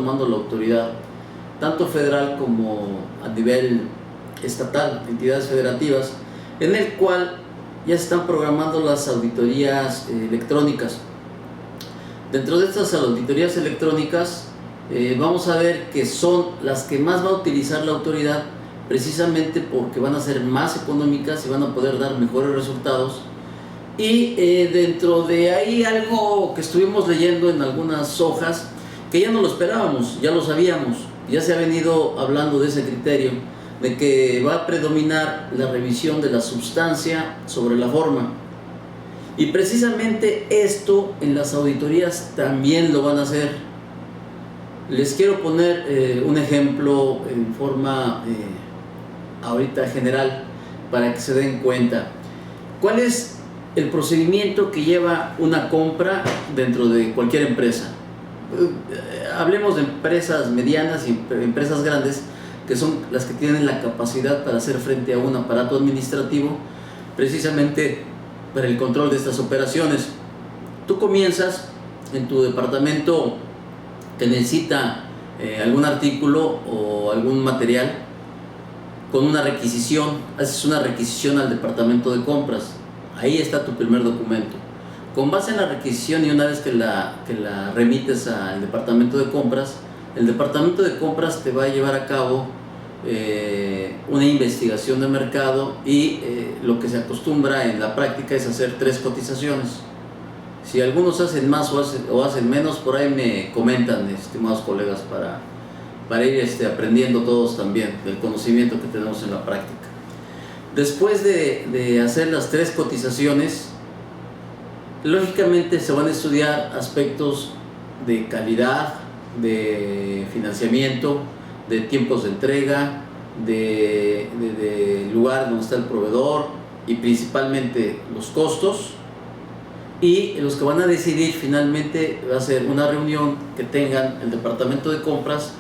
tomando la autoridad, tanto federal como a nivel estatal, entidades federativas, en el cual ya se están programando las auditorías electrónicas. Dentro de estas auditorías electrónicas vamos a ver que son las que más va a utilizar la autoridad, precisamente porque van a ser más económicas y van a poder dar mejores resultados. Y dentro de ahí algo que estuvimos leyendo en algunas hojas, que ya no lo esperábamos, ya lo sabíamos, ya se ha venido hablando de ese criterio, de que va a predominar la revisión de la sustancia sobre la forma. Y precisamente esto en las auditorías también lo van a hacer. Les quiero poner un ejemplo en forma ahorita general para que se den cuenta. ¿Cuál es el procedimiento que lleva una compra dentro de cualquier empresa? Hablemos de empresas medianas y empresas grandes, que son las que tienen la capacidad para hacer frente a un aparato administrativo precisamente para el control de estas operaciones. Tú comienzas en tu departamento que necesita algún artículo o algún material con una requisición, haces una requisición al departamento de compras. Ahí está tu primer documento. Con base en la requisición y una vez que la remites al departamento de compras, el departamento de compras te va a llevar a cabo una investigación de mercado y lo que se acostumbra en la práctica es hacer 3 cotizaciones. Si algunos hacen más o hacen menos, por ahí me comentan, estimados colegas, para ir aprendiendo todos también del conocimiento que tenemos en la práctica. Después de hacer las 3 cotizaciones, lógicamente se van a estudiar aspectos de calidad, de financiamiento, de tiempos de entrega, de lugar donde está el proveedor y principalmente los costos. Y los que van a decidir finalmente va a ser una reunión que tengan el departamento de compras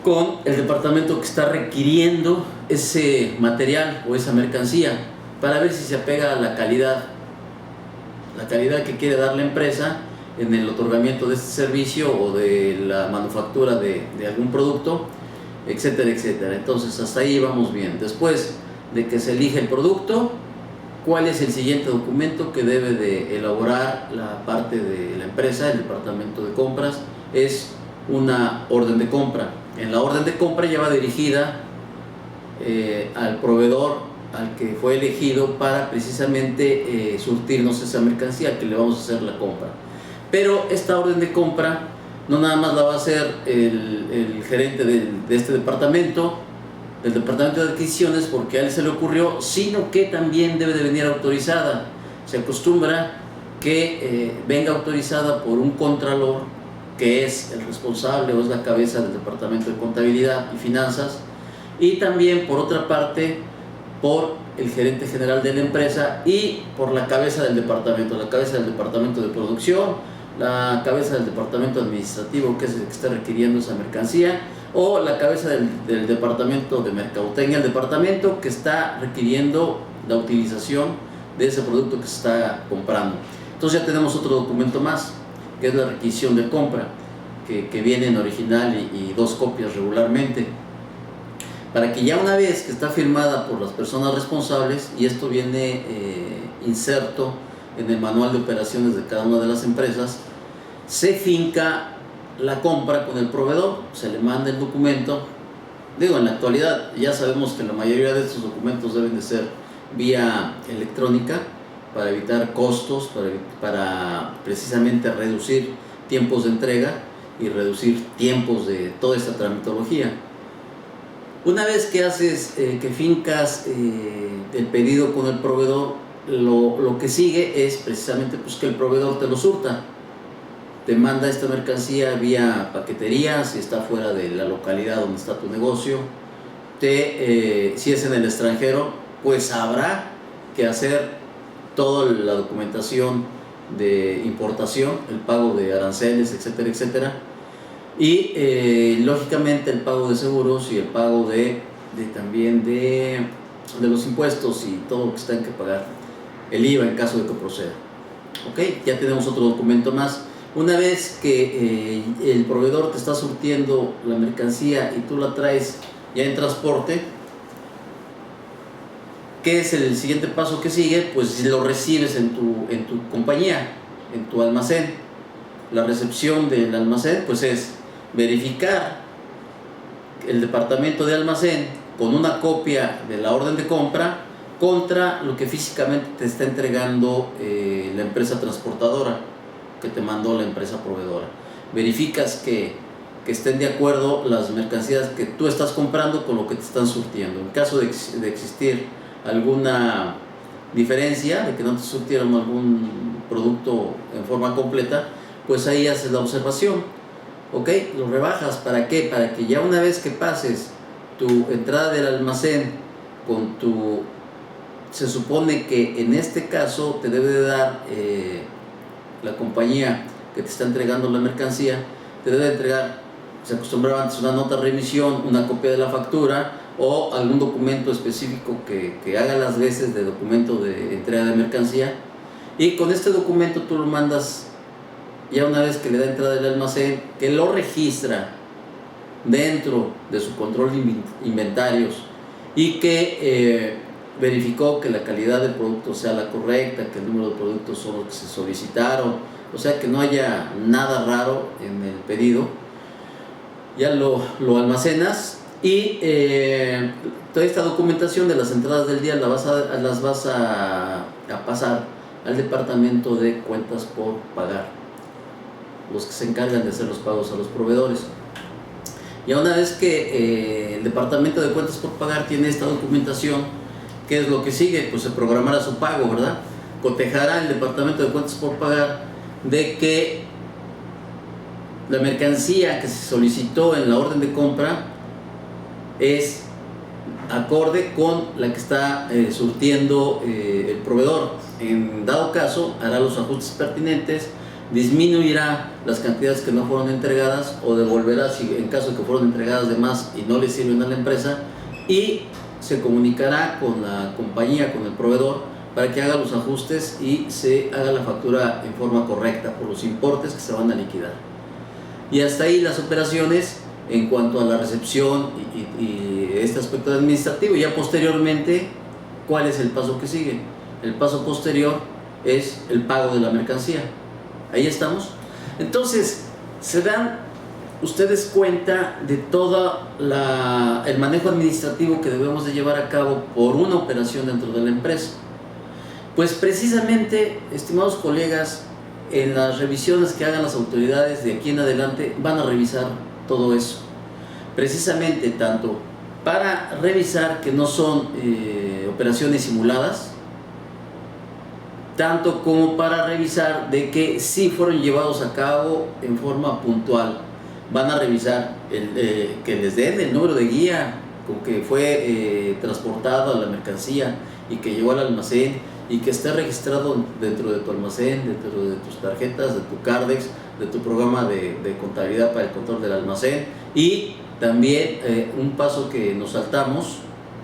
con el departamento que está requiriendo ese material o esa mercancía, para ver si se apega a la calidad que quiere dar la empresa en el otorgamiento de este servicio o de la manufactura de algún producto, etcétera, etcétera. Entonces hasta ahí vamos bien. Después de que se elige el producto, ¿cuál es el siguiente documento que debe de elaborar la parte de la empresa, el departamento de compras? Es una orden de compra. En la orden de compra ya va dirigida al proveedor al que fue elegido para precisamente surtirnos esa mercancía que le vamos a hacer la compra. Pero esta orden de compra no nada más la va a hacer el gerente de este departamento, del departamento de adquisiciones, porque a él se le ocurrió, sino que también debe de venir autorizada. Se acostumbra que venga autorizada por un contralor, que es el responsable o es la cabeza del departamento de contabilidad y finanzas, y también por otra parte por el gerente general de la empresa y por la cabeza del departamento de producción, la cabeza del departamento administrativo, que es el que está requiriendo esa mercancía, o la cabeza del departamento de mercadotecnia, el departamento que está requiriendo la utilización de ese producto que se está comprando. Entonces ya tenemos otro documento más, que es la requisición de compra, que viene en original y 2 copias regularmente, para que ya una vez que está firmada por las personas responsables, y esto viene inserto en el manual de operaciones de cada una de las empresas, se finca la compra con el proveedor, se le manda el documento. En la actualidad ya sabemos que la mayoría de estos documentos deben de ser vía electrónica para evitar costos, para precisamente reducir tiempos de entrega y reducir tiempos de toda esta tramitología. Una vez que haces, que fincas el pedido con el proveedor, lo que sigue es precisamente que el proveedor te lo surta. Te manda esta mercancía vía paquetería, si está fuera de la localidad donde está tu negocio. Si es en el extranjero, pues habrá que hacer toda la documentación de importación, el pago de aranceles, etcétera, etcétera. Y lógicamente el pago de seguros y el pago también de los impuestos y todo lo que se tenga que pagar, el IVA en caso de que proceda. Ok, ya tenemos otro documento más, Una vez que el proveedor te está surtiendo la mercancía y tú la traes ya en transporte, ¿qué es el siguiente paso que sigue? Pues lo recibes en tu compañía, en tu almacén. La recepción del almacén pues es verificar el departamento de almacén con una copia de la orden de compra contra lo que físicamente te está entregando la empresa transportadora que te mandó la empresa proveedora. Verificas que estén de acuerdo las mercancías que tú estás comprando con lo que te están surtiendo. En caso de existir alguna diferencia, de que no te surtieron algún producto en forma completa, pues ahí haces la observación, ¿ok? Lo rebajas, ¿para qué? Para que ya una vez que pases tu entrada del almacén con tu... Se supone que en este caso te debe de dar la compañía que te está entregando la mercancía, te debe de entregar, se acostumbraba antes, una nota de remisión, una copia de la factura o algún documento específico que haga las veces de documento de entrega de mercancía, y con este documento tú lo mandas ya una vez que le da entrada del almacén, que lo registra dentro de su control de inventarios y que verificó que la calidad del producto sea la correcta, que el número de productos son los que se solicitaron, o sea que no haya nada raro en el pedido. Ya lo almacenas y toda esta documentación de las entradas del día las vas a pasar al departamento de cuentas por pagar, los que se encargan de hacer los pagos a los proveedores. Ya una vez que el departamento de cuentas por pagar tiene esta documentación, ¿qué es lo que sigue? Pues se programará su pago, ¿verdad? Cotejará el departamento de cuentas por pagar de que la mercancía que se solicitó en la orden de compra es acorde con la que está surtiendo el proveedor. En dado caso, hará los ajustes pertinentes, disminuirá las cantidades que no fueron entregadas o devolverá si en caso de que fueron entregadas de más y no le sirven a la empresa, y se comunicará con la compañía, con el proveedor, para que haga los ajustes y se haga la factura en forma correcta por los importes que se van a liquidar. Y hasta ahí las operaciones en cuanto a la recepción y este aspecto administrativo. Ya posteriormente, ¿cuál es el paso que sigue? El paso posterior es el pago de la mercancía. Ahí estamos. Entonces, se dan ustedes cuenta de todo el manejo administrativo que debemos de llevar a cabo por una operación dentro de la empresa. Pues precisamente, estimados colegas, en las revisiones que hagan las autoridades de aquí en adelante van a revisar todo eso, precisamente tanto para revisar que no son operaciones simuladas, tanto como para revisar de que sí fueron llevados a cabo en forma puntual. Van a revisar que les den el número de guía con que fue transportada la mercancía y que llegó al almacén, y que esté registrado dentro de tu almacén, dentro de tus tarjetas, de tu Cardex, de tu programa de contabilidad para el control del almacén. Y también un paso que nos saltamos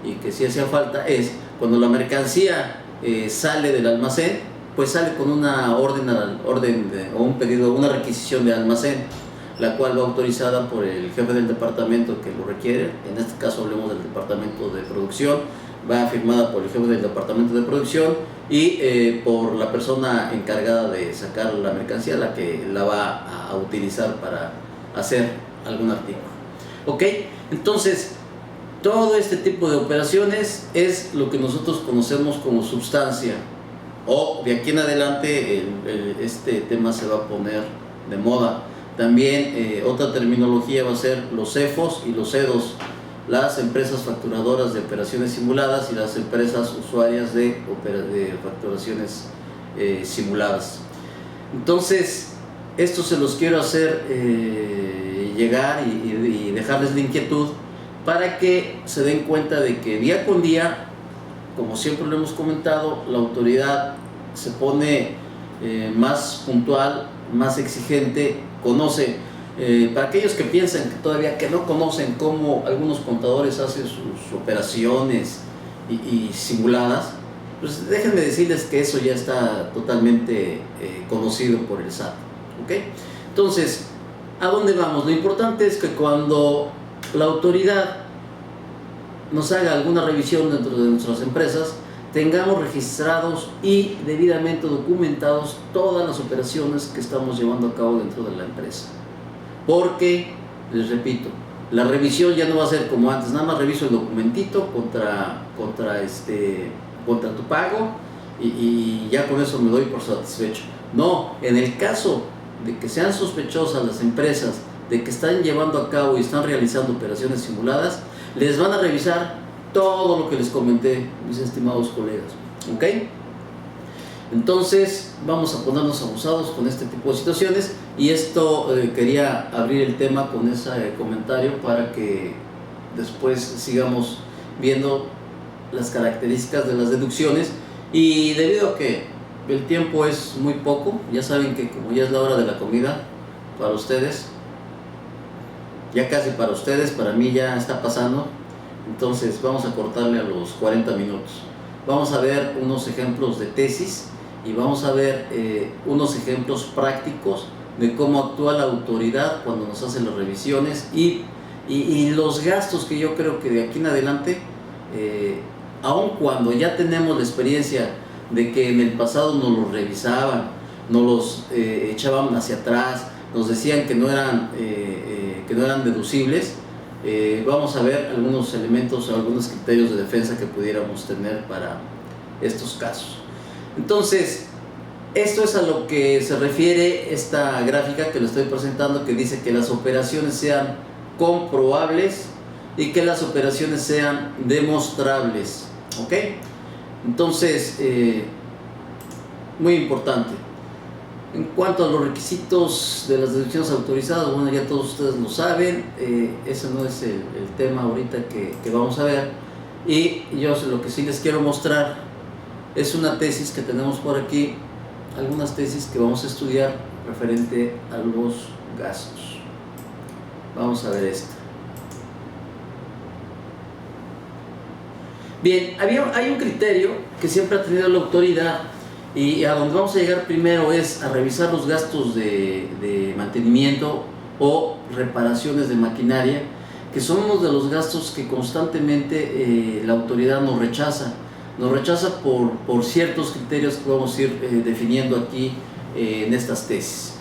y que sí hacía falta es cuando la mercancía sale del almacén, pues sale con una orden o un pedido, una requisición de almacén, la cual va autorizada por el jefe del departamento que lo requiere. En este caso hablemos del departamento de producción, va firmada por el jefe del departamento de producción y por la persona encargada de sacar la mercancía, la que la va a utilizar para hacer algún artículo. ¿Ok? Entonces, todo este tipo de operaciones es lo que nosotros conocemos como substancia, o de aquí en adelante este tema se va a poner de moda. También otra terminología va a ser los CEFOs y los CEDOs, las empresas facturadoras de operaciones simuladas y las empresas usuarias de facturaciones simuladas. Entonces, esto se los quiero hacer llegar y dejarles la inquietud para que se den cuenta de que día con día, como siempre lo hemos comentado, la autoridad se pone más puntual, más exigente, conoce. Para aquellos que piensan que todavía que no conocen cómo algunos contadores hacen sus operaciones y simuladas, pues déjenme decirles que eso ya está totalmente conocido por el SAT. ¿ok? Entonces, ¿a dónde vamos? Lo importante es que cuando la autoridad nos haga alguna revisión dentro de nuestras empresas, tengamos registrados y debidamente documentados todas las operaciones que estamos llevando a cabo dentro de la empresa. Porque, les repito, la revisión ya no va a ser como antes, nada más reviso el documentito contra tu pago y ya con eso me doy por satisfecho. No, en el caso de que sean sospechosas las empresas de que están llevando a cabo y están realizando operaciones simuladas, les van a revisar todo lo que les comenté, mis estimados colegas, ¿ok? Entonces vamos a ponernos abusados con este tipo de situaciones, y esto quería abrir el tema con ese comentario para que después sigamos viendo las características de las deducciones. Y debido a que el tiempo es muy poco, ya saben que como ya es la hora de la comida para ustedes, ya casi para ustedes, para mí ya está pasando, entonces vamos a cortarle a los 40 minutos. Vamos a ver unos ejemplos de tesis y vamos a ver unos ejemplos prácticos de cómo actúa la autoridad cuando nos hacen las revisiones y los gastos que yo creo que de aquí en adelante, aun cuando ya tenemos la experiencia de que en el pasado nos los revisaban, nos los echaban hacia atrás, nos decían que no eran deducibles, vamos a ver algunos elementos o algunos criterios de defensa que pudiéramos tener para estos casos. Entonces, esto es a lo que se refiere esta gráfica que le estoy presentando, que dice que las operaciones sean comprobables y que las operaciones sean demostrables, ¿ok? Entonces, muy importante. En cuanto a los requisitos de las deducciones autorizadas, bueno, ya todos ustedes lo saben, ese no es el tema ahorita que vamos a ver. Y yo lo que sí les quiero mostrar es una tesis que tenemos por aquí, algunas tesis que vamos a estudiar referente a los gastos. Vamos a ver esta. Bien, hay un criterio que siempre ha tenido la autoridad, y a donde vamos a llegar primero es a revisar los gastos de mantenimiento o reparaciones de maquinaria, que son uno de los gastos que constantemente la autoridad nos rechaza. Nos rechaza por ciertos criterios que vamos a ir definiendo aquí en estas tesis.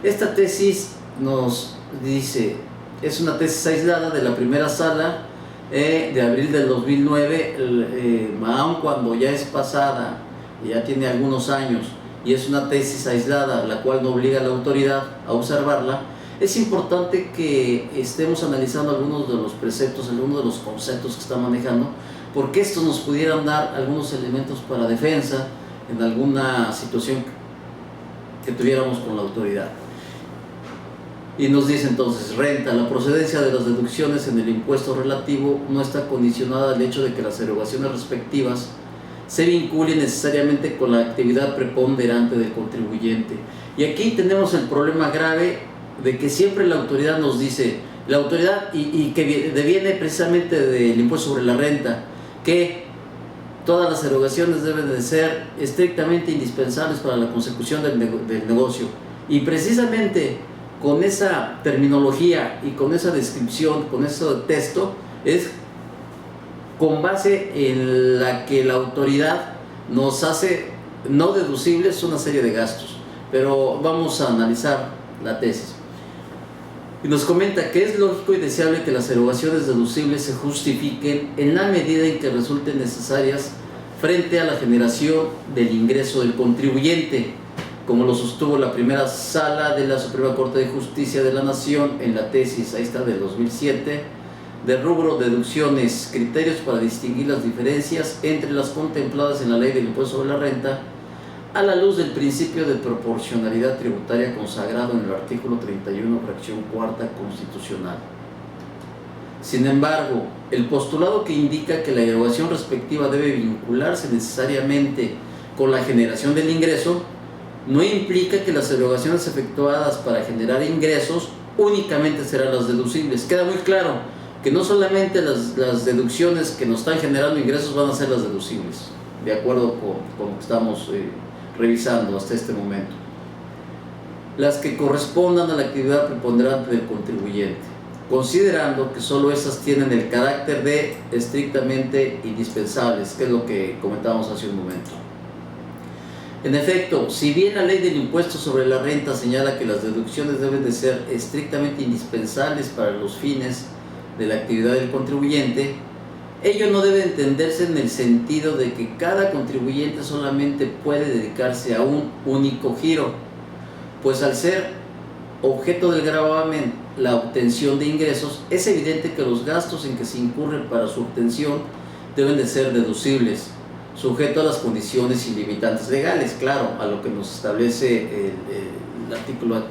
Esta tesis nos dice, es una tesis aislada de la primera sala de abril del 2009, aun cuando ya es pasada, ya tiene algunos años, y es una tesis aislada, la cual no obliga a la autoridad a observarla. Es importante que estemos analizando algunos de los preceptos, algunos de los conceptos que está manejando, porque estos nos pudieran dar algunos elementos para defensa en alguna situación que tuviéramos con la autoridad. Y nos dice entonces, renta, la procedencia de las deducciones en el impuesto relativo no está condicionada al hecho de que las erogaciones respectivas se vinculen necesariamente con la actividad preponderante del contribuyente. Y aquí tenemos el problema grave de que siempre la autoridad nos dice, la autoridad, y que deviene precisamente del impuesto sobre la renta, que todas las erogaciones deben de ser estrictamente indispensables para la consecución del negocio. Y precisamente con esa terminología y con esa descripción, con ese texto, es con base en la que la autoridad nos hace no deducibles una serie de gastos. Pero vamos a analizar la tesis. Y nos comenta que es lógico y deseable que las erogaciones deducibles se justifiquen en la medida en que resulten necesarias frente a la generación del ingreso del contribuyente, como lo sostuvo la primera sala de la Suprema Corte de Justicia de la Nación en la tesis, ahí está, del 2007, de rubro deducciones, criterios para distinguir las diferencias entre las contempladas en la Ley del Impuesto sobre la Renta, a la luz del principio de proporcionalidad tributaria consagrado en el artículo 31, fracción cuarta constitucional. Sin embargo, el postulado que indica que la erogación respectiva debe vincularse necesariamente con la generación del ingreso no implica que las erogaciones efectuadas para generar ingresos únicamente serán las deducibles. Queda muy claro que no solamente las deducciones que nos están generando ingresos van a ser las deducibles, de acuerdo con lo que estamos revisando hasta este momento. las que correspondan a la actividad preponderante del contribuyente, considerando que solo esas tienen el carácter de estrictamente indispensables, que es lo que comentábamos hace un momento. En efecto, si bien la ley del impuesto sobre la renta señala que las deducciones deben de ser estrictamente indispensables para los fines de la actividad del contribuyente, ello no debe entenderse en el sentido de que cada contribuyente solamente puede dedicarse a un único giro, pues al ser objeto del gravamen la obtención de ingresos, es evidente que los gastos en que se incurren para su obtención deben de ser deducibles, sujeto a las condiciones y limitantes legales, claro, a lo que nos establece el artículo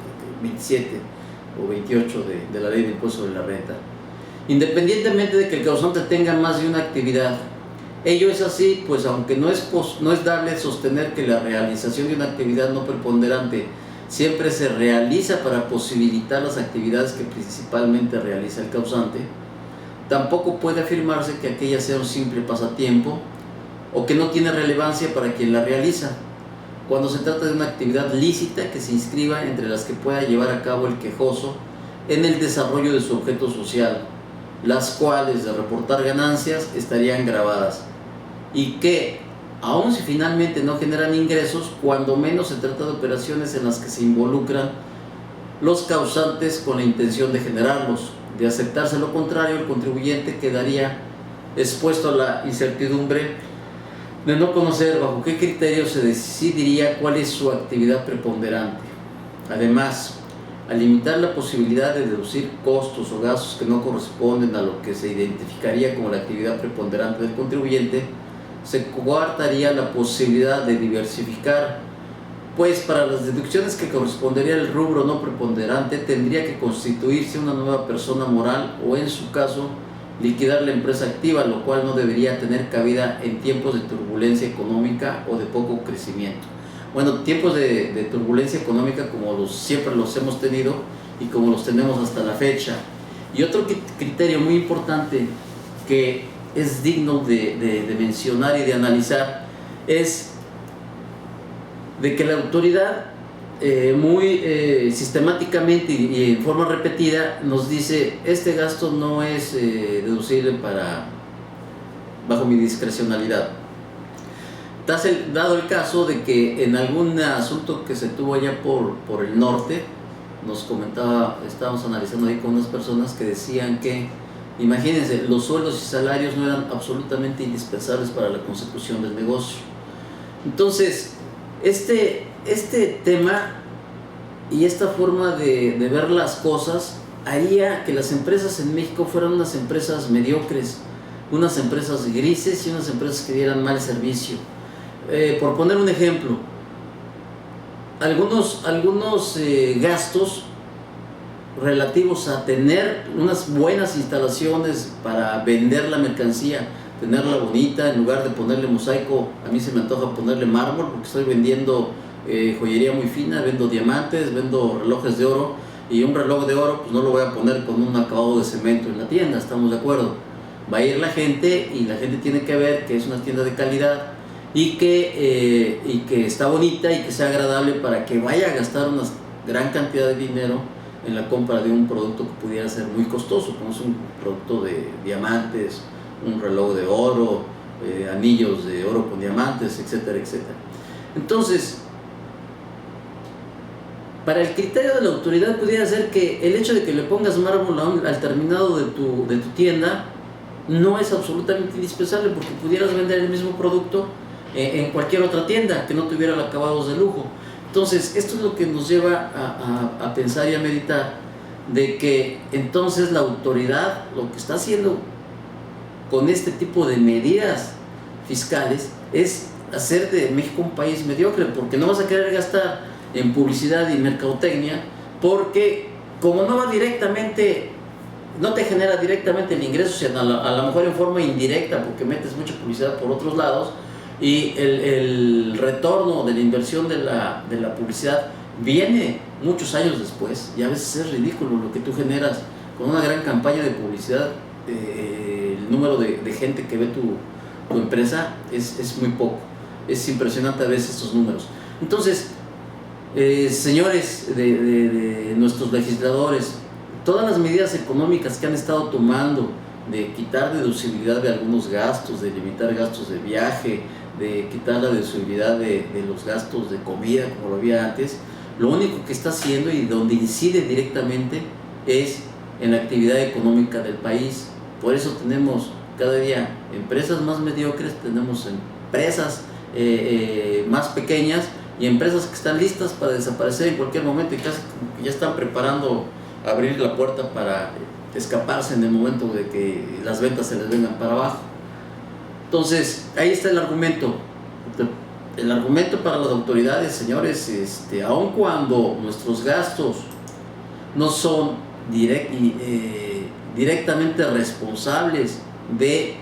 27 o 28 de la ley del impuesto sobre la renta. Independientemente de que el causante tenga más de una actividad, ello es así, pues aunque no es dable sostener que la realización de una actividad no preponderante siempre se realiza para posibilitar las actividades que principalmente realiza el causante, tampoco puede afirmarse que aquella sea un simple pasatiempo o que no tiene relevancia para quien la realiza, cuando se trata de una actividad lícita que se inscriba entre las que pueda llevar a cabo el quejoso en el desarrollo de su objeto social, las cuales de reportar ganancias estarían gravadas, y que, aun si finalmente no generan ingresos, cuando menos se trata de operaciones en las que se involucran los causantes con la intención de generarlos. De aceptarse lo contrario, el contribuyente quedaría expuesto a la incertidumbre de no conocer bajo qué criterio se decidiría cuál es su actividad preponderante. Además, al limitar la posibilidad de deducir costos o gastos que no corresponden a lo que se identificaría como la actividad preponderante del contribuyente, se coartaría la posibilidad de diversificar, pues para las deducciones que correspondería al rubro no preponderante tendría que constituirse una nueva persona moral o, en su caso, liquidar la empresa activa, lo cual no debería tener cabida en tiempos de turbulencia económica o de poco crecimiento. Bueno, tiempos de turbulencia económica como siempre los hemos tenido y como los tenemos hasta la fecha. Y otro criterio muy importante que es digno de mencionar y de analizar es de que la autoridad muy sistemáticamente y en forma repetida nos dice: este gasto no es deducible bajo mi discrecionalidad. Dado el caso de que en algún asunto que se tuvo allá por el norte, nos comentaba, estábamos analizando ahí con unas personas que decían que, imagínense, los sueldos y salarios no eran absolutamente indispensables para la consecución del negocio. Entonces, este tema y esta forma de ver las cosas haría que las empresas en México fueran unas empresas mediocres, unas empresas grises y unas empresas que dieran mal servicio. Por poner un ejemplo, algunos gastos relativos a tener unas buenas instalaciones para vender la mercancía, tenerla bonita, en lugar de ponerle mosaico, a mí se me antoja ponerle mármol, porque estoy vendiendo joyería muy fina, vendo diamantes, vendo relojes de oro, y un reloj de oro pues no lo voy a poner con un acabado de cemento en la tienda, ¿estamos de acuerdo? Va a ir la gente y la gente tiene que ver que es una tienda de calidad y que está bonita y que sea agradable para que vaya a gastar una gran cantidad de dinero en la compra de un producto que pudiera ser muy costoso, como es un producto de diamantes, un reloj de oro, anillos de oro con diamantes, etcétera, etcétera. Entonces, para el criterio de la autoridad pudiera ser que el hecho de que le pongas mármol al terminado de tu tienda no es absolutamente indispensable, porque pudieras vender el mismo producto en cualquier otra tienda que no tuviera acabados de lujo. Entonces, esto es lo que nos lleva a pensar y a meditar de que entonces la autoridad lo que está haciendo con este tipo de medidas fiscales es hacer de México un país mediocre, porque no vas a querer gastar en publicidad y mercadotecnia, porque como no va directamente, no te genera directamente el ingreso, sino a lo mejor en forma indirecta, porque metes mucha publicidad por otros lados, y el retorno de la inversión de la publicidad viene muchos años después, y a veces es ridículo lo que tú generas con una gran campaña de publicidad. El número de gente que ve tu empresa es muy poco, es impresionante a veces estos números. Entonces, Señores de nuestros legisladores, todas las medidas económicas que han estado tomando, de quitar deducibilidad de algunos gastos, de limitar gastos de viaje, de quitar la deducibilidad de los gastos de comida como lo había antes, lo único que está haciendo y donde incide directamente es en la actividad económica del país. Por eso tenemos cada día empresas más mediocres, tenemos empresas más pequeñas y empresas que están listas para desaparecer en cualquier momento y casi como que ya están preparando abrir la puerta para escaparse en el momento de que las ventas se les vengan para abajo. Entonces, ahí está el argumento. El argumento para las autoridades, señores, aun cuando nuestros gastos no son directamente responsables de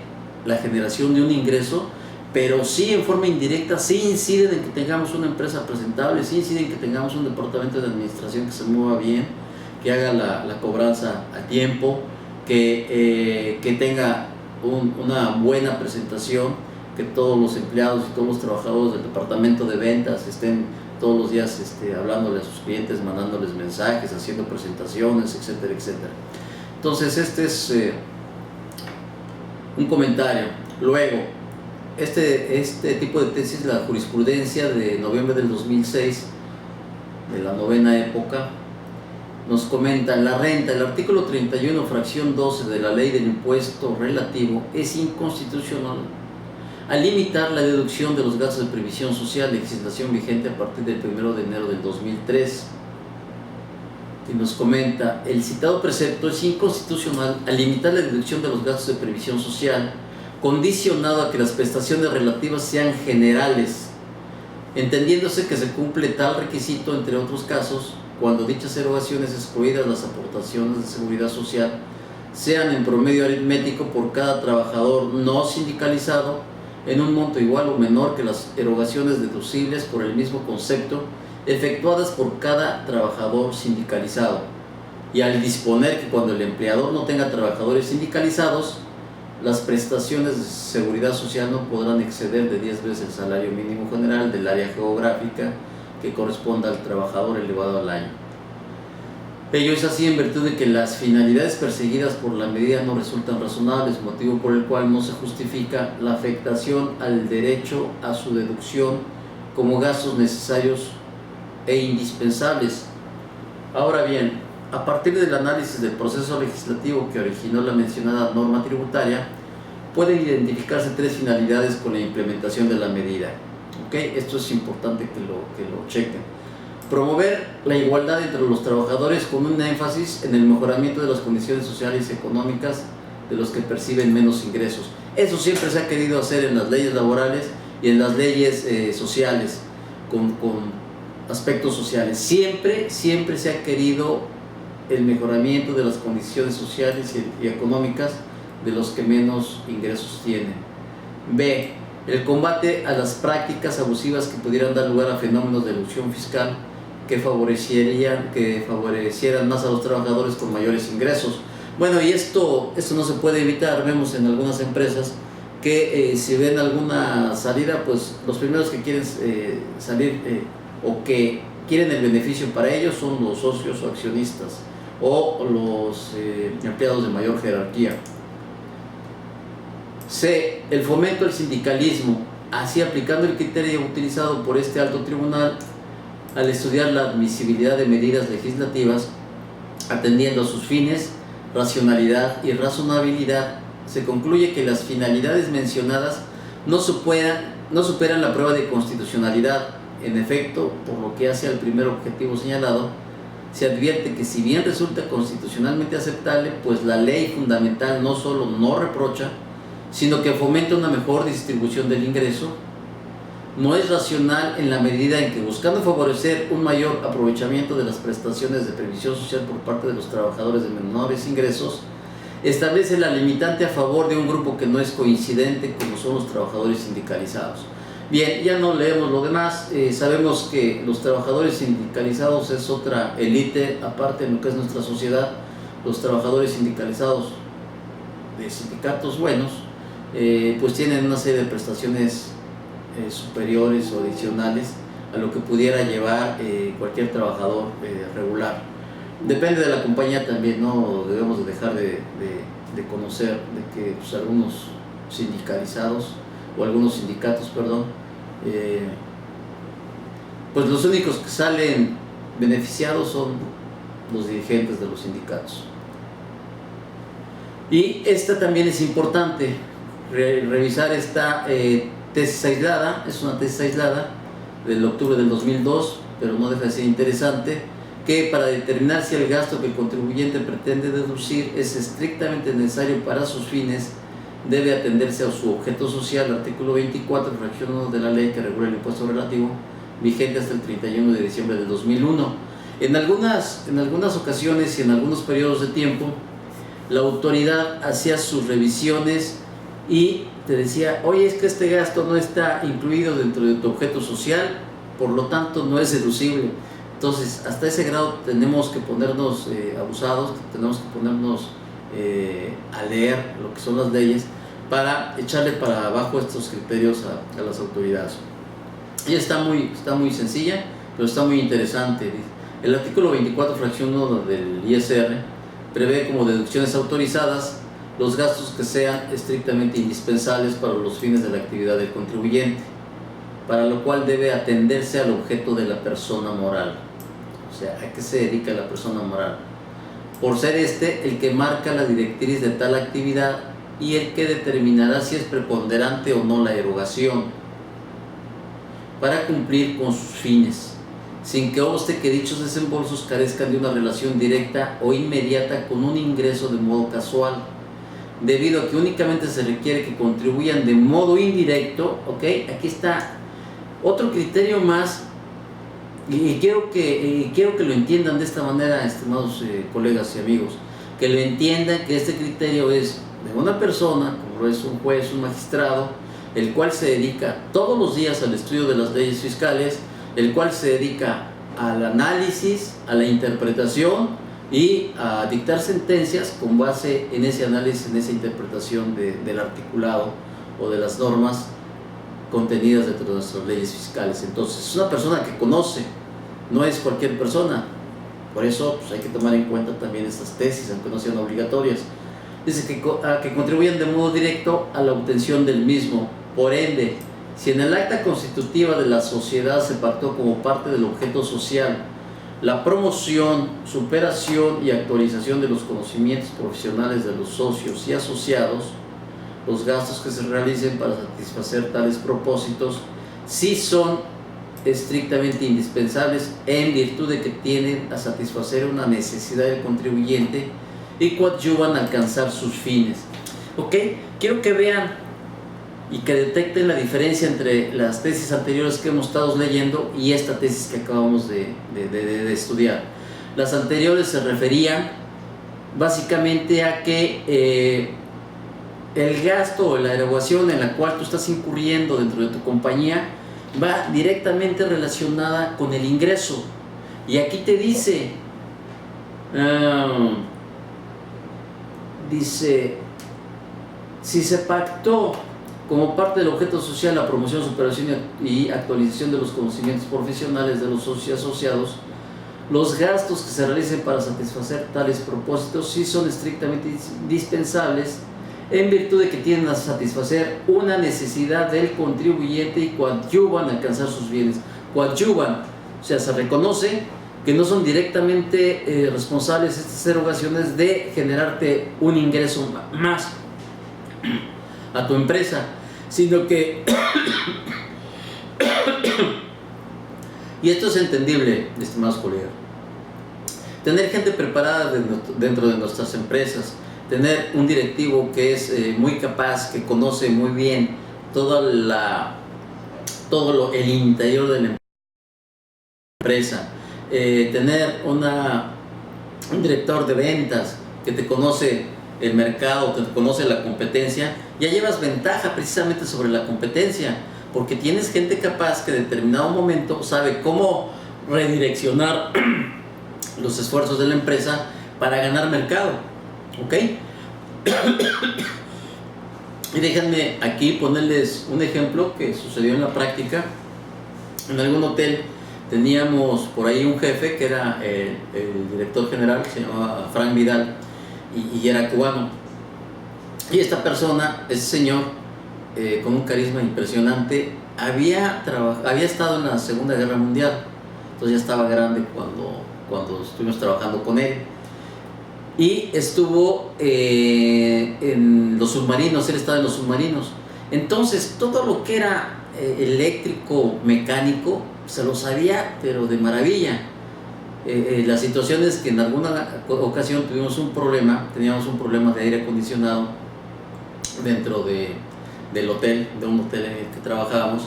la generación de un ingreso, pero sí en forma indirecta, sí inciden en que tengamos una empresa presentable, sí inciden en que tengamos un departamento de administración que se mueva bien, que haga la cobranza a tiempo, que tenga una buena presentación, que todos los empleados y todos los trabajadores del departamento de ventas estén todos los días hablándole a sus clientes, mandándoles mensajes, haciendo presentaciones, etcétera, etcétera. Entonces este es un comentario. Luego, este tipo de tesis, la jurisprudencia de noviembre del 2006, de la novena época, nos comenta: la renta, el artículo 31, fracción 12 de la ley del impuesto relativo es inconstitucional al limitar la deducción de los gastos de previsión social, legislación vigente a partir del 1 de enero del 2003. Y nos comenta: el citado precepto es inconstitucional al limitar la deducción de los gastos de previsión social, condicionado a que las prestaciones relativas sean generales, entendiéndose que se cumple tal requisito, entre otros casos, cuando dichas erogaciones, excluidas las aportaciones de seguridad social, sean en promedio aritmético por cada trabajador no sindicalizado en un monto igual o menor que las erogaciones deducibles por el mismo concepto efectuadas por cada trabajador sindicalizado. Y al disponer que cuando el empleador no tenga trabajadores sindicalizados, las prestaciones de seguridad social no podrán exceder de 10 veces el salario mínimo general del área geográfica que corresponda al trabajador elevado al año. Ello es así en virtud de que las finalidades perseguidas por la medida no resultan razonables, motivo por el cual no se justifica la afectación al derecho a su deducción como gastos necesarios e indispensables. Ahora bien, a partir del análisis del proceso legislativo que originó la mencionada norma tributaria, pueden identificarse tres finalidades con la implementación de la medida. ¿Okay? Esto es importante que lo chequen. Promover la igualdad entre los trabajadores con un énfasis en el mejoramiento de las condiciones sociales y económicas de los que perciben menos ingresos. Eso siempre se ha querido hacer en las leyes laborales y en las leyes sociales, con aspectos sociales. Siempre se ha querido el mejoramiento de las condiciones sociales y económicas de los que menos ingresos tienen. B. El combate a las prácticas abusivas que pudieran dar lugar a fenómenos de elusión fiscal que favorecieran más a los trabajadores con mayores ingresos. Bueno, y esto no se puede evitar. Vemos en algunas empresas que si ven alguna salida, pues los primeros que quieren salir o que quieren el beneficio para ellos son los socios o accionistas o los empleados de mayor jerarquía. C. El fomento al sindicalismo, así aplicando el criterio utilizado por este alto tribunal al estudiar la admisibilidad de medidas legislativas, atendiendo a sus fines, racionalidad y razonabilidad, se concluye que las finalidades mencionadas no superan la prueba de constitucionalidad. En efecto, por lo que hace al primer objetivo señalado, se advierte que si bien resulta constitucionalmente aceptable, pues la ley fundamental no solo no reprocha, sino que fomenta una mejor distribución del ingreso, no es racional en la medida en que, buscando favorecer un mayor aprovechamiento de las prestaciones de previsión social por parte de los trabajadores de menores ingresos, establece la limitante a favor de un grupo que no es coincidente, como son los trabajadores sindicalizados. Bien, ya no leemos lo demás. Sabemos que los trabajadores sindicalizados es otra élite aparte en lo que es nuestra sociedad. Los trabajadores sindicalizados de sindicatos buenos pues tienen una serie de prestaciones superiores o adicionales a lo que pudiera llevar cualquier trabajador regular. Depende de la compañía también, no debemos dejar de conocer de que pues, algunos sindicalizados o algunos sindicatos, perdón, pues los únicos que salen beneficiados son los dirigentes de los sindicatos. Y esta también es importante, revisar esta tesis aislada. Es una tesis aislada del octubre del 2002, pero no deja de ser interesante, que para determinar si el gasto que el contribuyente pretende deducir es estrictamente necesario para sus fines, debe atenderse a su objeto social, artículo 24, fracción 1 de la ley que regula el impuesto relativo, vigente hasta el 31 de diciembre del 2001. En algunas ocasiones y en algunos periodos de tiempo, la autoridad hacía sus revisiones y te decía, oye, es que este gasto no está incluido dentro de tu objeto social, por lo tanto no es deducible. Entonces, hasta ese grado tenemos que ponernos abusados, tenemos que ponernos a leer lo que son las leyes para echarle para abajo estos criterios a las autoridades. Y está muy sencilla, pero está muy interesante. El artículo 24, fracción 1 del ISR, prevé como deducciones autorizadas los gastos que sean estrictamente indispensables para los fines de la actividad del contribuyente, para lo cual debe atenderse al objeto de la persona moral. O sea, ¿a qué se dedica la persona moral? Por ser este el que marca la directriz de tal actividad y el que determinará si es preponderante o no la erogación, para cumplir con sus fines, sin que obste que dichos desembolsos carezcan de una relación directa o inmediata con un ingreso de modo casual, debido a que únicamente se requiere que contribuyan de modo indirecto. ¿Ok? Aquí está otro criterio más, y quiero que lo entiendan de esta manera, estimados colegas y amigos, que lo entiendan, que este criterio es de una persona, como lo es un juez, un magistrado, el cual se dedica todos los días al estudio de las leyes fiscales, el cual se dedica al análisis, a la interpretación y a dictar sentencias con base en ese análisis, en esa interpretación del articulado o de las normas contenidas dentro de nuestras leyes fiscales. Entonces, es una persona que conoce, no es cualquier persona. Por eso pues, hay que tomar en cuenta también estas tesis, aunque no sean obligatorias. Dice que contribuyan de modo directo a la obtención del mismo. Por ende, si en el acta constitutiva de la sociedad se pactó como parte del objeto social la promoción, superación y actualización de los conocimientos profesionales de los socios y asociados, los gastos que se realicen para satisfacer tales propósitos sí son estrictamente indispensables en virtud de que tienden a satisfacer una necesidad del contribuyente y coadyuvan a alcanzar sus fines. ¿Ok? Quiero que vean y que detecten la diferencia entre las tesis anteriores que hemos estado leyendo y esta tesis que acabamos de estudiar. Las anteriores se referían básicamente a que el gasto o la erogación en la cual tú estás incurriendo dentro de tu compañía va directamente relacionada con el ingreso. Y aquí te dice, si se pactó como parte del objeto social la promoción, superación y actualización de los conocimientos profesionales de los socios y asociados, los gastos que se realicen para satisfacer tales propósitos sí son estrictamente indispensables en virtud de que tienden a satisfacer una necesidad del contribuyente y coadyuvan a alcanzar sus bienes. Coadyuvan, o sea, se reconoce que no son directamente responsables estas erogaciones de generarte un ingreso más a tu empresa, sino que y esto es entendible, estimados colegas, tener gente preparada dentro de nuestras empresas, tener un directivo que es muy capaz, que conoce muy bien el interior de la empresa, tener un director de ventas que te conoce el mercado, que te conoce la competencia, ya llevas ventaja precisamente sobre la competencia, porque tienes gente capaz que en determinado momento sabe cómo redireccionar los esfuerzos de la empresa para ganar mercado. ¿Ok? Y déjenme aquí ponerles un ejemplo que sucedió en la práctica En algún hotel teníamos por ahí un jefe que era el director general, que se llamaba Frank Vidal, y era cubano. Y esta persona, ese señor, con un carisma impresionante, había estado en la Segunda Guerra Mundial, entonces ya estaba grande cuando estuvimos trabajando con él. Y estuvo en los submarinos, él estaba en los submarinos. Entonces todo lo que era eléctrico, mecánico, se lo sabía, pero de maravilla. La situación es que en alguna ocasión teníamos un problema de aire acondicionado dentro del hotel, de un hotel en el que trabajábamos,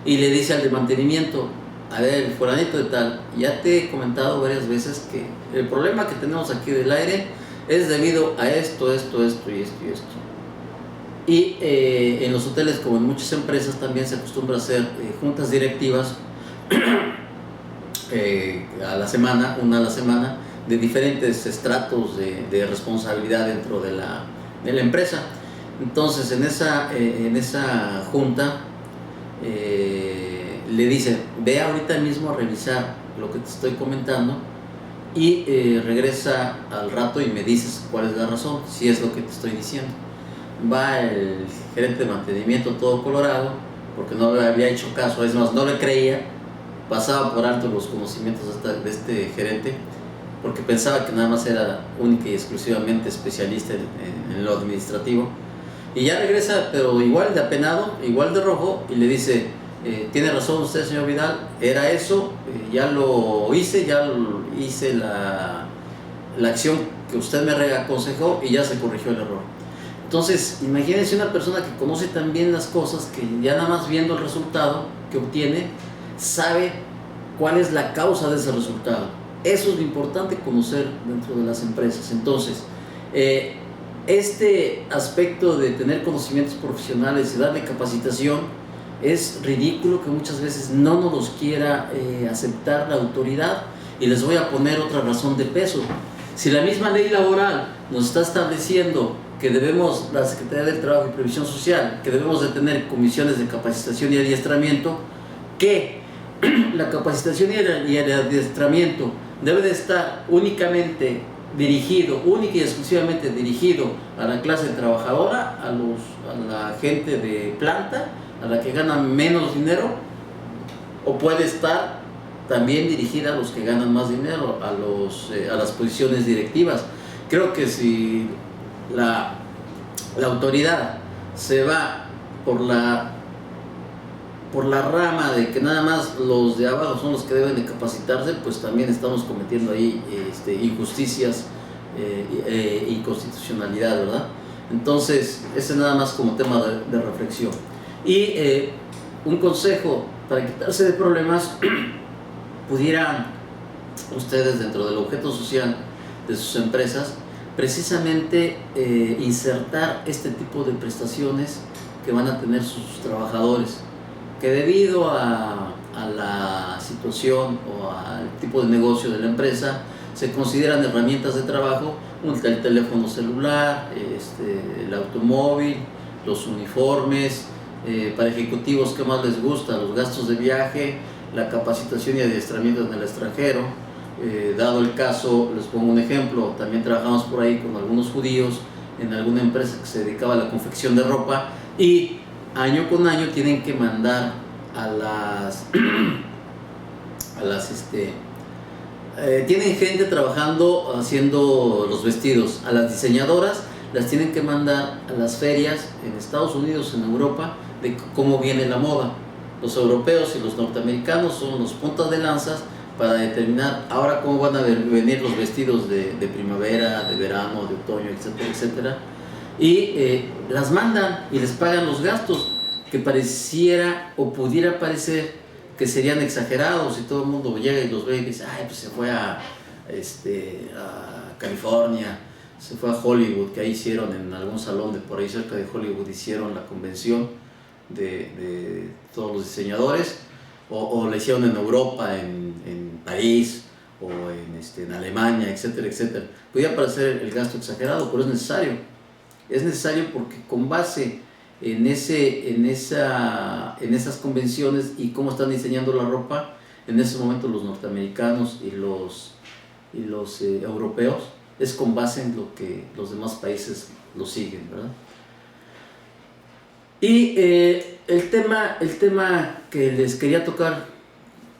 y le dice al de mantenimiento: a ver, fulanito de tal, ya te he comentado varias veces que el problema que tenemos aquí del aire es debido a esto, esto, esto y esto y esto. Y en los hoteles, como en muchas empresas, también se acostumbra a hacer juntas directivas a la semana, una a la semana, de diferentes estratos de responsabilidad dentro de la empresa. Entonces, en esa junta le dice: ve ahorita mismo a revisar lo que te estoy comentando y regresa al rato y me dices cuál es la razón, si es lo que te estoy diciendo. Va el gerente de mantenimiento todo colorado, porque no le había hecho caso, es más, no le creía, pasaba por alto los conocimientos de este gerente, porque pensaba que nada más era única y exclusivamente especialista en lo administrativo. Y ya regresa, pero igual de apenado, igual de rojo, y le dice: tiene razón usted, señor Vidal, era eso, ya hice la acción que usted me aconsejó y ya se corrigió el error. Entonces, imagínense una persona que conoce tan bien las cosas que ya nada más viendo el resultado que obtiene, sabe cuál es la causa de ese resultado. Eso es lo importante conocer dentro de las empresas. Entonces, este aspecto de tener conocimientos profesionales y darle capacitación, es ridículo que muchas veces no nos los quiera aceptar la autoridad. Y les voy a poner otra razón de peso. Si la misma ley laboral nos está estableciendo que debemos, la Secretaría del Trabajo y Previsión Social, que debemos de tener comisiones de capacitación y adiestramiento, que la capacitación y el adiestramiento debe de estar única y exclusivamente dirigido a la clase trabajadora, a la gente de planta, a la que gana menos dinero, o puede estar también dirigida a los que ganan más dinero, a las posiciones directivas. Creo que si la autoridad se va por la rama de que nada más los de abajo son los que deben de capacitarse, pues también estamos cometiendo ahí injusticias, inconstitucionalidad, ¿verdad? Entonces, ese nada más como tema de reflexión. Y un consejo para quitarse de problemas: pudieran ustedes, dentro del objeto social de sus empresas, precisamente insertar este tipo de prestaciones que van a tener sus trabajadores, que debido a la situación o al tipo de negocio de la empresa se consideran herramientas de trabajo, el teléfono celular, el automóvil, los uniformes, para ejecutivos, ¿qué más les gusta? Los gastos de viaje, la capacitación y adiestramiento en el extranjero. Dado el caso, les pongo un ejemplo, también trabajamos por ahí con algunos judíos en alguna empresa que se dedicaba a la confección de ropa, y año con año tienen que mandar tienen gente trabajando haciendo los vestidos, a las diseñadoras las tienen que mandar a las ferias en Estados Unidos, en Europa, de cómo viene la moda. Los europeos y los norteamericanos son los puntas de lanzas para determinar ahora cómo van a venir los vestidos de primavera, de verano, de otoño, etcétera, etcétera. Y las mandan y les pagan los gastos, que pareciera o pudiera parecer que serían exagerados, y todo el mundo llega y los ve y dice: ay, pues se fue a California, se fue a Hollywood, que ahí hicieron, en algún salón de por ahí cerca de Hollywood, hicieron la convención de todos los diseñadores, o la hicieron en Europa, en París, o en Alemania, etcétera, etcétera. Podría parecer el gasto exagerado, pero es necesario porque con base en esas convenciones y cómo están diseñando la ropa en ese momento los norteamericanos y los europeos, es con base en lo que los demás países lo siguen, ¿verdad? Y el tema que les quería tocar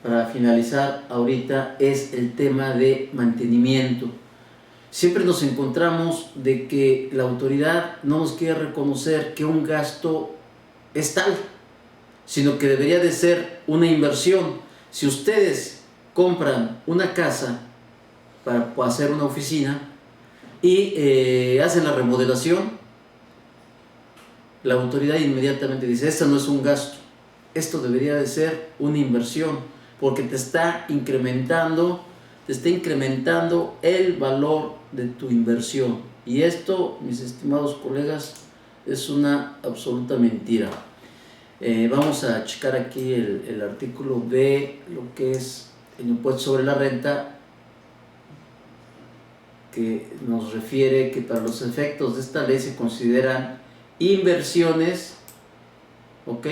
para finalizar ahorita es el tema de mantenimiento. Siempre nos encontramos de que la autoridad no nos quiere reconocer que un gasto es tal, sino que debería de ser una inversión. Si ustedes compran una casa para hacer una oficina y hacen la remodelación, la autoridad inmediatamente dice, esto no es un gasto, esto debería de ser una inversión, porque te está incrementando el valor de tu inversión. Y esto, mis estimados colegas, es una absoluta mentira. Vamos a checar aquí el artículo de lo que es el impuesto sobre la renta, que nos refiere que para los efectos de esta ley se consideran inversiones, ¿ok?,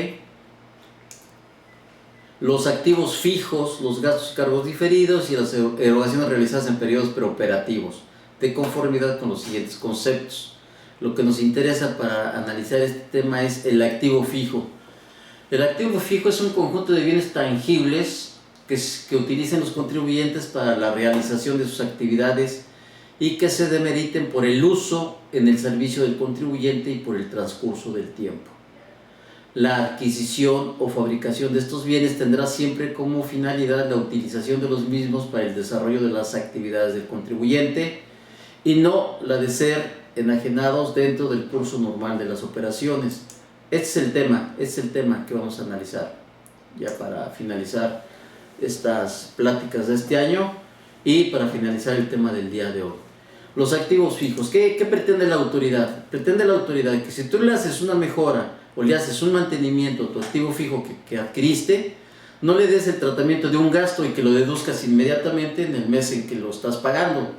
los activos fijos, los gastos y cargos diferidos y las erogaciones realizadas en periodos preoperativos, de conformidad con los siguientes conceptos. Lo que nos interesa para analizar este tema es el activo fijo. El activo fijo es un conjunto de bienes tangibles que utilizan los contribuyentes para la realización de sus actividades y que se demeriten por el uso en el servicio del contribuyente y por el transcurso del tiempo. La adquisición o fabricación de estos bienes tendrá siempre como finalidad la utilización de los mismos para el desarrollo de las actividades del contribuyente y no la de ser enajenados dentro del curso normal de las operaciones. Este es el tema que vamos a analizar ya para finalizar estas pláticas de este año y para finalizar el tema del día de hoy. Los activos fijos. ¿Qué pretende la autoridad? Pretende la autoridad que si tú le haces una mejora o le haces un mantenimiento a tu activo fijo que adquiriste, no le des el tratamiento de un gasto y que lo deduzcas inmediatamente en el mes en que lo estás pagando,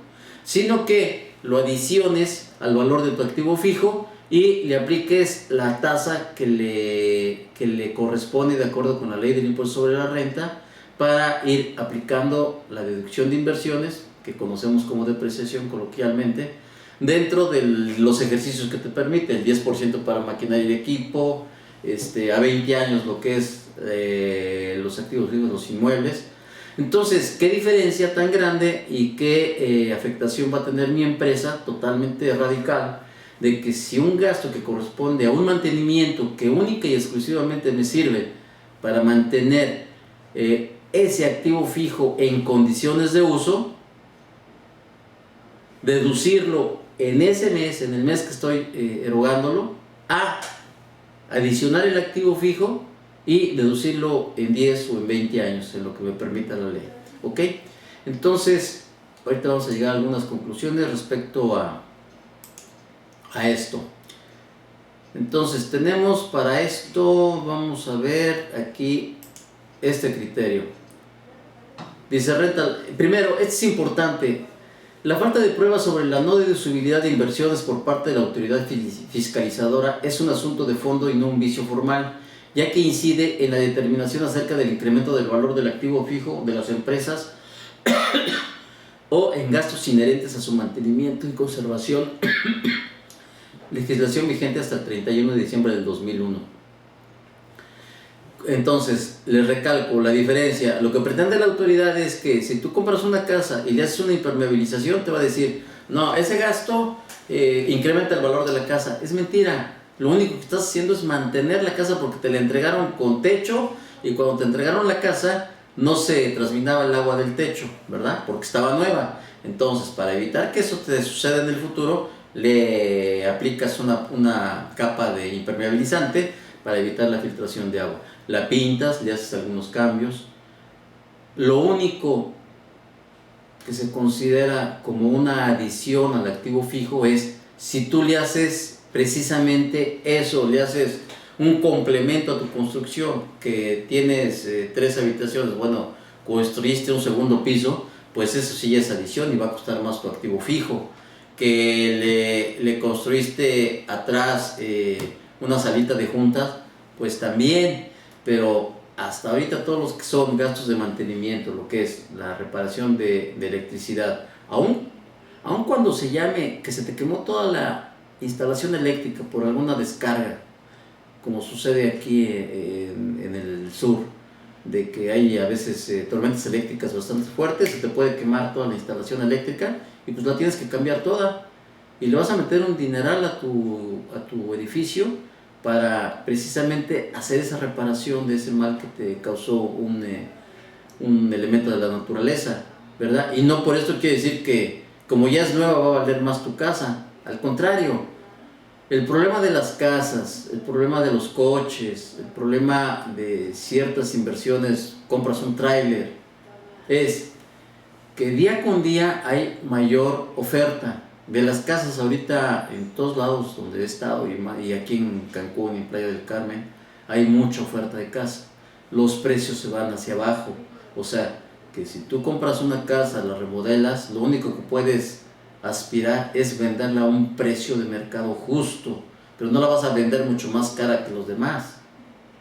sino que lo adiciones al valor de tu activo fijo y le apliques la tasa que le corresponde de acuerdo con la ley del impuesto sobre la renta para ir aplicando la deducción de inversiones, que conocemos como depreciación coloquialmente, dentro de los ejercicios que te permite, el 10% para maquinaria y equipo, a 20 años lo que es los activos fijos, los inmuebles. Entonces, ¿qué diferencia tan grande y qué afectación va a tener mi empresa totalmente radical? De que si un gasto que corresponde a un mantenimiento que única y exclusivamente me sirve para mantener ese activo fijo en condiciones de uso, deducirlo en ese mes, en el mes que estoy erogándolo, a adicionar el activo fijo y deducirlo en 10 o en 20 años, en lo que me permita la ley. ¿Ok? Entonces, ahorita vamos a llegar a algunas conclusiones respecto a esto. Entonces, tenemos para esto, vamos a ver aquí este criterio. Dice renta, primero, esto es importante. La falta de pruebas sobre la no deducibilidad de inversiones por parte de la autoridad fiscalizadora es un asunto de fondo y no un vicio formal, ya que incide en la determinación acerca del incremento del valor del activo fijo de las empresas o en gastos inherentes a su mantenimiento y conservación. Legislación vigente hasta el 31 de diciembre del 2001. Entonces, les recalco la diferencia. Lo que pretende la autoridad es que si tú compras una casa y le haces una impermeabilización, te va a decir, no, ese gasto incrementa el valor de la casa. Es mentira. Lo único que estás haciendo es mantener la casa porque te la entregaron con techo y cuando te entregaron la casa no se transminaba el agua del techo, ¿verdad? Porque estaba nueva. Entonces, para evitar que eso te suceda en el futuro, le aplicas una capa de impermeabilizante para evitar la filtración de agua. La pintas, le haces algunos cambios. Lo único que se considera como una adición al activo fijo es si tú le haces precisamente eso, le haces un complemento a tu construcción, que tienes 3 habitaciones, bueno, construiste un segundo piso, pues eso sí es adición y va a costar más tu activo fijo. Que le construiste atrás una salita de juntas, pues también, pero hasta ahorita todos los que son gastos de mantenimiento, lo que es la reparación de electricidad, aun cuando se llame que se te quemó toda la instalación eléctrica por alguna descarga, como sucede aquí en el sur, de que hay a veces tormentas eléctricas bastante fuertes, se te puede quemar toda la instalación eléctrica y pues la tienes que cambiar toda y le vas a meter un dineral a tu edificio para precisamente hacer esa reparación de ese mal que te causó un elemento de la naturaleza, ¿verdad? Y no por esto quiere decir que como ya es nueva va a valer más tu casa, al contrario. El problema de las casas, el problema de los coches, el problema de ciertas inversiones, compras un tráiler, es que día con día hay mayor oferta de las casas. Ahorita en todos lados donde he estado y aquí en Cancún y Playa del Carmen hay mucha oferta de casa. Los precios se van hacia abajo, o sea que si tú compras una casa, la remodelas, lo único que puedes aspirar es venderla a un precio de mercado justo, pero no la vas a vender mucho más cara que los demás,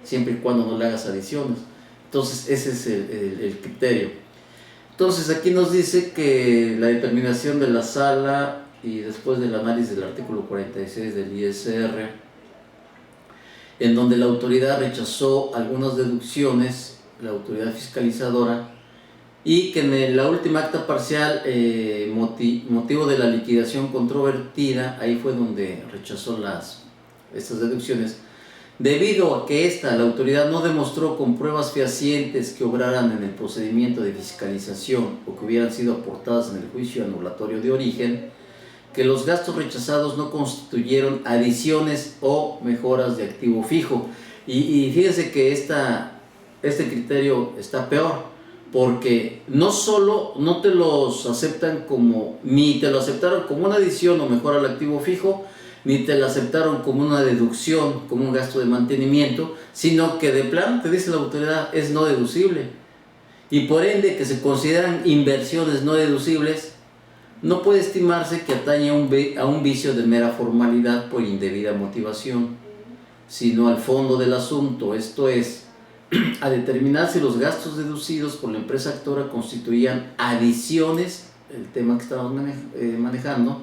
siempre y cuando no le hagas adiciones. Entonces ese es el criterio. Entonces aquí nos dice que la determinación de la sala y después del análisis del artículo 46 del ISR, en donde la autoridad rechazó algunas deducciones, la autoridad fiscalizadora, y que en la última acta parcial, motivo de la liquidación controvertida, ahí fue donde rechazó estas deducciones, debido a que la autoridad no demostró con pruebas fehacientes que obraran en el procedimiento de fiscalización o que hubieran sido aportadas en el juicio anulatorio de origen, que los gastos rechazados no constituyeron adiciones o mejoras de activo fijo. Y fíjense que este criterio está peor, porque no solo no te los aceptan ni te lo aceptaron como una adición o mejora al activo fijo, ni te lo aceptaron como una deducción, como un gasto de mantenimiento, sino que de plano te dice la autoridad es no deducible, y por ende que se consideran inversiones no deducibles. No puede estimarse que atañe a un vicio de mera formalidad por indebida motivación, sino al fondo del asunto, esto es, a determinar si los gastos deducidos por la empresa actora constituían adiciones, el tema que estamos manejando,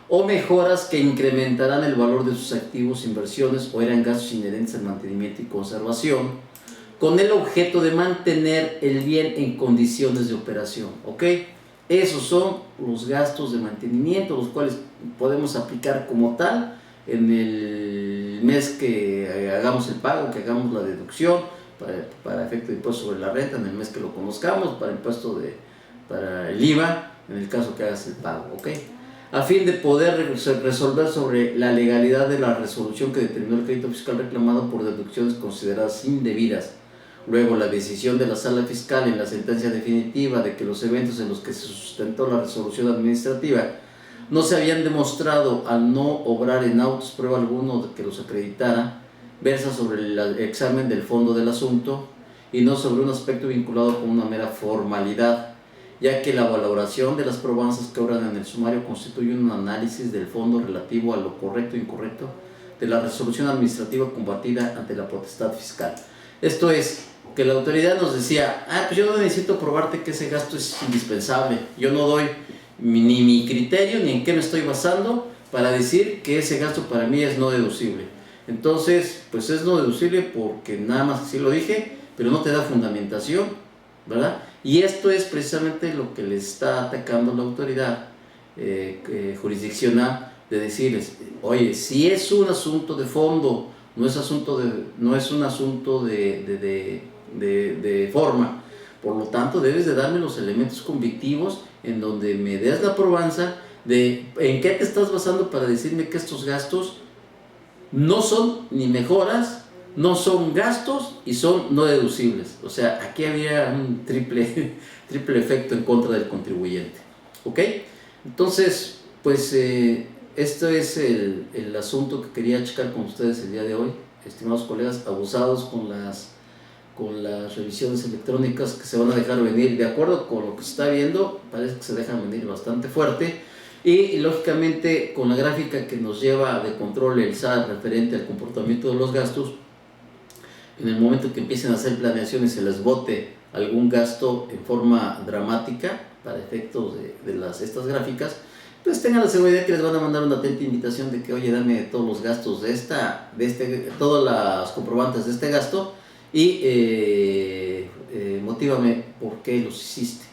o mejoras que incrementarán el valor de sus activos, inversiones, o eran gastos inherentes al mantenimiento y conservación, con el objeto de mantener el bien en condiciones de operación, ¿ok? Esos son los gastos de mantenimiento, los cuales podemos aplicar como tal en el mes que hagamos el pago, que hagamos la deducción, para efecto de impuesto sobre la renta, en el mes que lo conozcamos, para el IVA, en el caso que hagas el pago, ¿ok? A fin de poder resolver sobre la legalidad de la resolución que determinó el crédito fiscal reclamado por deducciones consideradas indebidas. Luego, la decisión de la sala fiscal en la sentencia definitiva de que los eventos en los que se sustentó la resolución administrativa no se habían demostrado al no obrar en autos prueba alguno de que los acreditara, versa sobre el examen del fondo del asunto y no sobre un aspecto vinculado con una mera formalidad, ya que la valoración de las probanzas que obran en el sumario constituye un análisis del fondo relativo a lo correcto e incorrecto de la resolución administrativa combatida ante la potestad fiscal. Esto es, que la autoridad nos decía, pues yo no necesito probarte que ese gasto es indispensable, yo no doy ni mi criterio ni en qué me estoy basando para decir que ese gasto para mí es no deducible. Entonces, pues es no deducible porque nada más así lo dije, pero no te da fundamentación, ¿verdad? Y esto es precisamente lo que le está atacando la autoridad jurisdiccional, de decirles, oye, si es un asunto de fondo, no es un asunto de forma, por lo tanto debes de darme los elementos convictivos en donde me des la probanza de en qué te estás basando para decirme que estos gastos no son ni mejoras, no son gastos y son no deducibles. O sea, aquí había un triple efecto en contra del contribuyente, ¿ok? Entonces, pues esto es el asunto que quería checar con ustedes el día de hoy, estimados colegas, abusados con las revisiones electrónicas que se van a dejar venir. De acuerdo con lo que se está viendo, parece que se dejan venir bastante fuerte. Y lógicamente con la gráfica que nos lleva de control el SAT referente al comportamiento de los gastos, en el momento que empiecen a hacer planeaciones se les bote algún gasto en forma dramática para efectos de estas gráficas, pues tengan la seguridad que les van a mandar una atenta invitación de que, oye, dame todos los gastos todas las comprobantes de este gasto y motívame por qué los hiciste.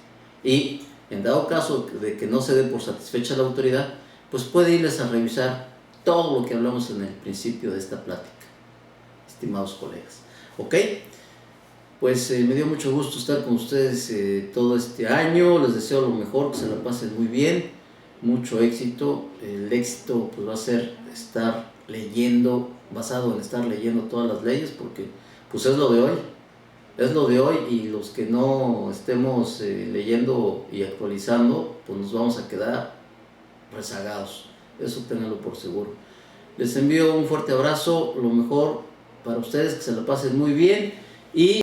Y en dado caso de que no se dé por satisfecha la autoridad, pues puede irles a revisar todo lo que hablamos en el principio de esta plática, estimados colegas. ¿Ok? Pues me dio mucho gusto estar con ustedes todo este año. Les deseo lo mejor, que se la pasen muy bien, mucho éxito. El éxito pues va a ser estar leyendo, basado en estar leyendo todas las leyes, porque pues es lo de hoy, y los que no estemos leyendo y actualizando, pues nos vamos a quedar rezagados. Eso ténganlo por seguro. Les envío un fuerte abrazo, lo mejor para ustedes, que se la pasen muy bien, y